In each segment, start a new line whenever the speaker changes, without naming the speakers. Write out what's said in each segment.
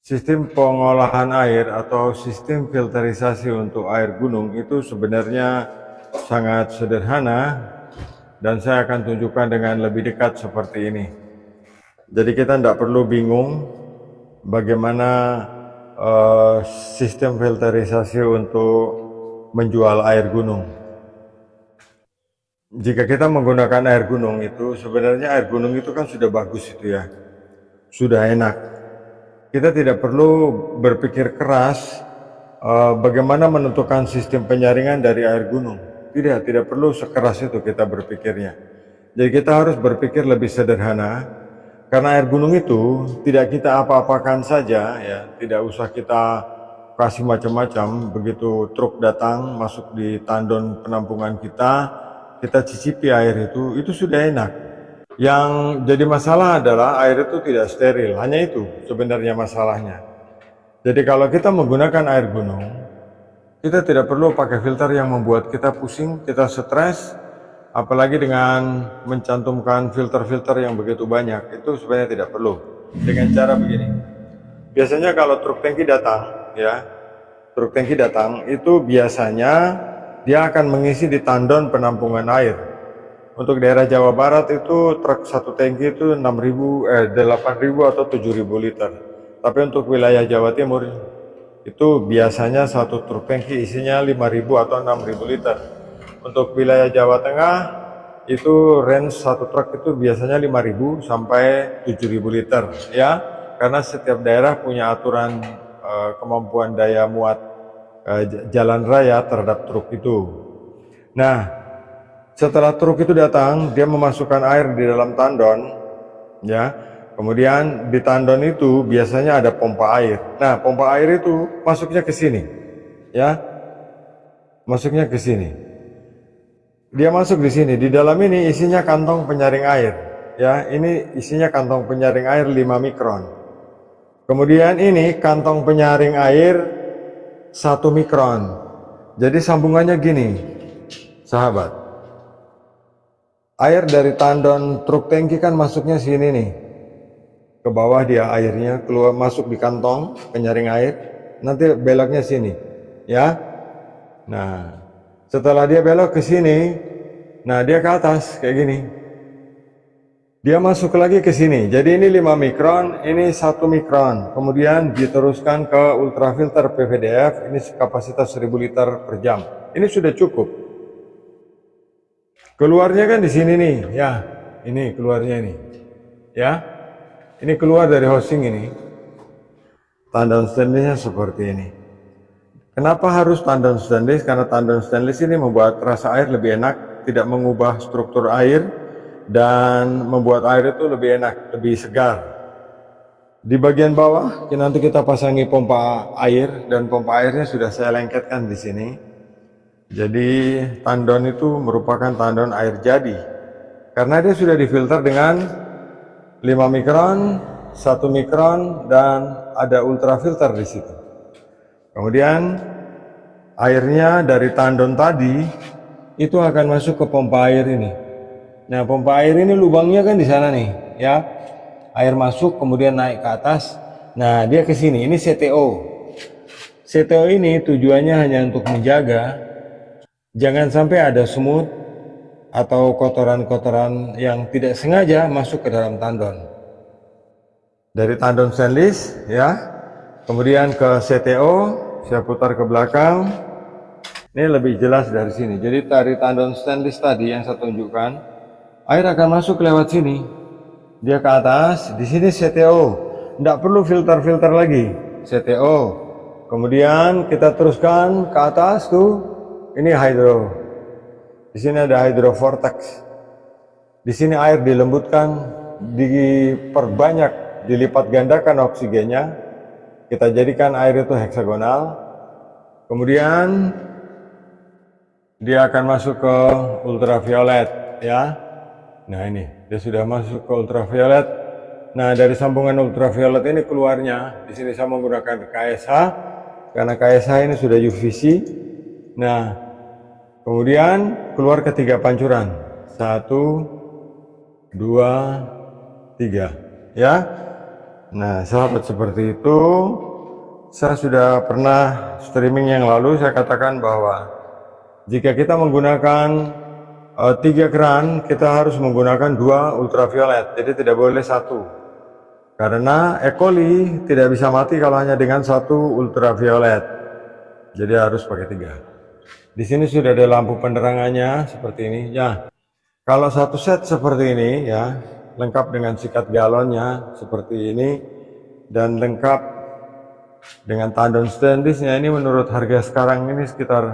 Sistem pengolahan air atau sistem filterisasi untuk air gunung itu sebenarnya sangat sederhana dan saya akan tunjukkan dengan lebih dekat seperti ini. Jadi kita tidak perlu bingung bagaimana sistem filterisasi untuk menjual air gunung. Jika kita menggunakan air gunung itu, sebenarnya air gunung itu kan sudah bagus itu ya, sudah enak. Kita tidak perlu berpikir keras bagaimana menentukan sistem penyaringan dari air gunung. Tidak perlu sekeras itu kita berpikirnya. Jadi kita harus berpikir lebih sederhana, karena air gunung itu tidak kita apa-apakan saja ya, tidak usah kita kasih macam-macam. Begitu truk datang masuk di tandon penampungan kita cicipi air itu sudah enak. Yang jadi masalah adalah air itu tidak steril, hanya itu sebenarnya masalahnya. Jadi kalau kita menggunakan air gunung, kita tidak perlu pakai filter yang membuat kita pusing, kita stres, apalagi dengan mencantumkan filter-filter yang begitu banyak. Itu sebenarnya tidak perlu. Dengan cara begini, biasanya kalau truk tangki datang ya, truk tangki datang itu biasanya dia akan mengisi di tandon penampungan air. Untuk daerah Jawa Barat itu truk satu tangki itu 8.000 atau 7.000 liter. Tapi untuk wilayah Jawa Timur itu biasanya satu truk tangki isinya 5.000 atau 6.000 liter. Untuk wilayah Jawa Tengah itu range satu truk itu biasanya 5.000 sampai 7.000 liter ya. Karena setiap daerah punya aturan kemampuan daya muat jalan raya terhadap truk itu. Nah, setelah truk itu datang, dia memasukkan air di dalam tandon, ya. Kemudian di tandon itu biasanya ada pompa air. Nah, pompa air itu masuknya ke sini, ya. Masuknya ke sini. Dia masuk di sini. Di dalam ini isinya kantong penyaring air, ya. Ini isinya kantong penyaring air 5 mikron. Kemudian ini kantong penyaring air 1 mikron. Jadi sambungannya gini, sahabat. Air dari tandon truk tangki kan masuknya sini nih. Ke bawah dia airnya keluar masuk di kantong penyaring air, nanti beloknya sini, ya. Nah, setelah dia belok ke sini, nah dia ke atas kayak gini. Dia masuk lagi ke sini. Jadi ini 5 mikron, ini 1 mikron. Kemudian diteruskan ke ultrafilter PVDF, ini kapasitas 1000 liter per jam. Ini sudah cukup. Keluarnya kan di sini nih, ya. Ini keluarnya ini, ya. Ini keluar dari housing ini. Tandon stainlessnya seperti ini. Kenapa harus tandon stainless? Karena tandon stainless ini membuat rasa air lebih enak, tidak mengubah struktur air, dan membuat air itu lebih enak, lebih segar. Di bagian bawah, nanti kita pasangi pompa air, dan pompa airnya sudah saya lengketkan di sini. Jadi tandon itu merupakan tandon air jadi, karena dia sudah difilter dengan 5 mikron, 1 mikron, dan ada ultrafilter di situ. Kemudian airnya dari tandon tadi itu akan masuk ke pompa air ini. Nah, pompa air ini lubangnya kan di sana nih, ya. Air masuk kemudian naik ke atas. Nah, dia ke sini. Ini CTO. CTO ini tujuannya hanya untuk menjaga jangan sampai ada semut atau kotoran-kotoran yang tidak sengaja masuk ke dalam tandon. Dari tandon stainless, ya. Kemudian ke CTO, saya putar ke belakang. Ini lebih jelas dari sini. Jadi dari tandon stainless tadi yang saya tunjukkan, air akan masuk lewat sini. Dia ke atas, di sini CTO. Tidak perlu filter-filter lagi. CTO. Kemudian kita teruskan ke atas tuh. Ini hydro. Di sini ada hydro vortex. Di sini air dilembutkan, diperbanyak, dilipat gandakan oksigennya. Kita jadikan air itu heksagonal. Kemudian dia akan masuk ke ultraviolet, ya. Nah, ini dia sudah masuk ke ultraviolet. Nah, dari sambungan ultraviolet ini keluarnya, di sini saya menggunakan KSH karena KSH ini sudah UVC. Nah, kemudian keluar ke 3 pancuran, 1, 2, 3, ya. Nah, sahabat, seperti itu. Saya sudah pernah streaming yang lalu saya katakan bahwa jika kita menggunakan 3 keran, kita harus menggunakan 2 ultraviolet, jadi tidak boleh 1. Karena E. coli tidak bisa mati kalau hanya dengan 1 ultraviolet. Jadi harus pakai 3. Di sini sudah ada lampu penerangannya seperti ini. Ya, kalau satu set seperti ini ya, lengkap dengan sikat galonnya seperti ini dan lengkap dengan tandon stainlessnya, ini menurut harga sekarang ini sekitar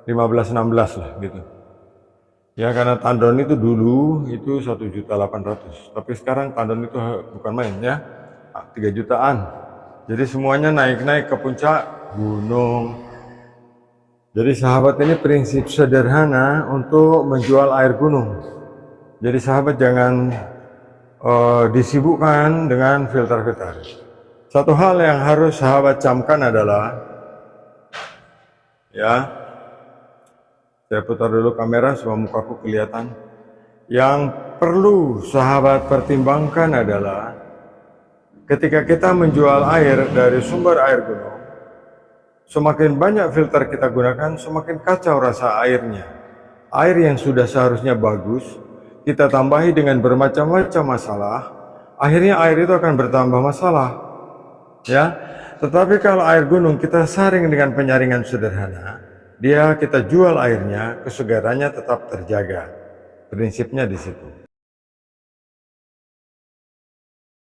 15-16 lah gitu. Ya, karena tandon itu dulu itu 1.800.000, tapi sekarang tandon itu bukan main ya, 3 jutaan. Jadi semuanya naik-naik ke puncak gunung. Jadi sahabat, ini prinsip sederhana untuk menjual air gunung. Jadi sahabat jangan disibukkan dengan filter-filter. Satu hal yang harus sahabat camkan adalah, ya, saya putar dulu kamera supaya mukaku kelihatan. Yang perlu sahabat pertimbangkan adalah ketika kita menjual air dari sumber air gunung, semakin banyak filter kita gunakan, semakin kacau rasa airnya. Air yang sudah seharusnya bagus, kita tambahi dengan bermacam-macam masalah, akhirnya air itu akan bertambah masalah. Ya, tetapi kalau air gunung kita saring dengan penyaringan sederhana, kita jual airnya, kesegarannya tetap terjaga. Prinsipnya di situ.